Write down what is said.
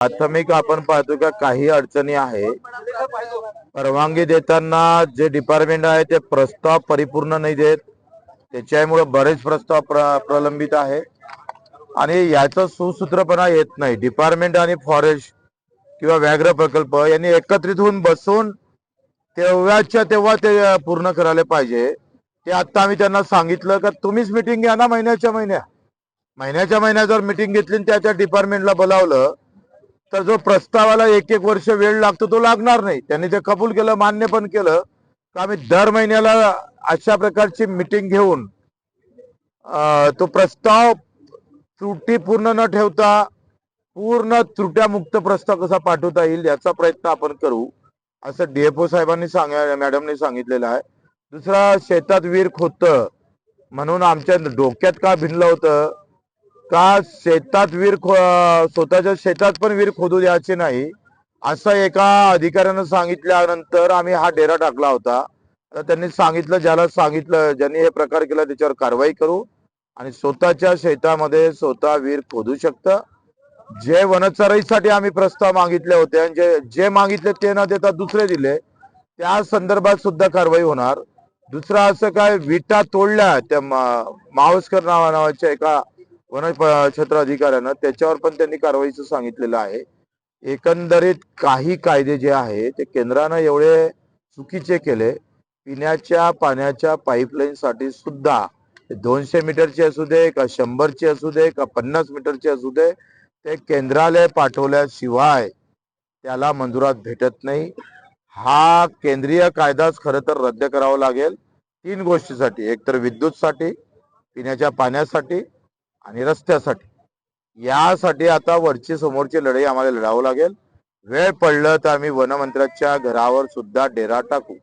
प्राथमिक आपण पाहतो का काही अडचणी आहे। परवानगी देताना जे डिपार्टमेंट आहे ते प्रस्ताव परिपूर्ण नाही देत, त्याच्यामुळे बरेच प्रस्ताव प्रलंबित आहे आणि याचा सुसूत्रपणा येत नाही। डिपार्टमेंट आणि फॉरेस्ट किंवा व्याघ्र प्रकल्प यांनी एकत्रित होऊन बसून तेव्हाच्या तेव्हा ते पूर्ण करायला पाहिजे। ते आता आम्ही त्यांना सांगितलं का तुम्हीच मीटिंग घ्या ना, महिन्याच्या महिन्या जर मीटिंग घेतली त्याच्या डिपार्टमेंटला बोलावलं तर जो प्रस्तावाला एक एक वर्ष वेळ लागतो तो लागणार नाही। त्यांनी ते कबूल केलं, मान्य पण केलं का आम्ही दर महिन्याला अशा प्रकारची मीटिंग घेऊन तो प्रस्ताव त्रुटी पूर्ण न ठेवता पूर्ण त्रुट्यामुक्त प्रस्ताव कसा पाठवता येईल याचा प्रयत्न आपण करू, असं डीएफओ साहेबांनी मॅडमने सांगितलेलं आहे। दुसरा, शेतात विहीर खोदतं म्हणून आमच्या डोक्यात का भिनलं होतं का शेतात विहीर स्वतःच्या शेतात पण विहीर खोदू द्यायची नाही, असं एका अधिकाऱ्यानं सांगितल्यानंतर आम्ही हा डेरा टाकला होता। तर त्यांनी सांगितलं, ज्यांनी हे प्रकार केला त्याच्यावर कारवाई करू आणि स्वतःच्या शेतामध्ये स्वतः विहीर खोदू शकतं। जे वनचराईसाठी आम्ही प्रस्ताव मागितले होते आणि जे मागितले ते न देता दुसरे दिले, त्या संदर्भात सुद्धा कारवाई होणार। दुसरा, असं काय विटा तोडल्या त्या मावस्कर नावाच्या एका वन क्षेत्र अधिकाऱ्यानं, त्याच्यावर पण त्यांनी कारवाईचं सांगितलेलं आहे। एकंदरीत काही कायदे जे आहे ते केंद्रानं एवढे चुकीचे केले। पिण्याच्या पाण्याच्या पाईपलाईन साठी सुद्धा 200 मीटरची असू दे का 100ची असू दे का 50 मीटरची असू दे, ते केंद्रालय पाठवल्याशिवाय त्याला मंजुरात भेटत नाही। हा केंद्रीय कायदाच खरं तर रद्द करावा लागेल 3 गोष्टीसाठी, एक तर विद्युतसाठी, पिण्याच्या पाण्यासाठी आणि रस्त्यासाठी। यासाठी आता वरची समोरची लढाई आम्हाला लढावं लागेल। वेळ पडलं तर आम्ही वनमंत्र्याच्या घरावर सुद्धा डेरा टाकू।